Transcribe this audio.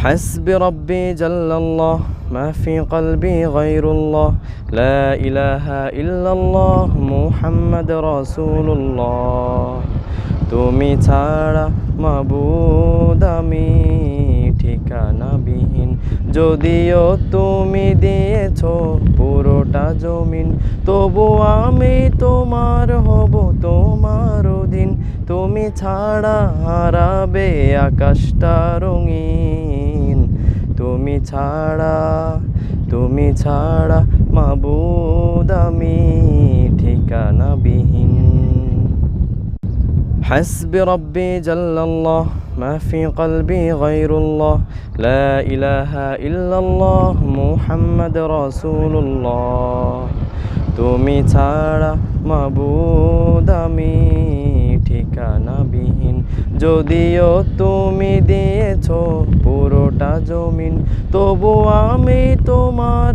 حسبي ربي جل الله ما في قلبي غير الله لا إله إلا الله محمد رسول الله তুমি ছাড়া মাবুদ আমি ঠিকানাবিহীন যদিও তুমি দিয়েছো পুরোটা জমিন তবু আমি তোমার হব তোমার অধীন তুমি ছাড়া হারাবে আকাশটা রঙিন তুমি ছাড়া মাবুদ আমি ঠিকানাবিহীন حسبي ربي جل الله ما في قلبي غير الله لا إله إلا الله محمد رسول الله তুমি ছাড়া মাবুদ আমি ঠিকানাবিহীন যদিও তুমি দিয়েছো পুরোটা জমিন তবু আমি তোমার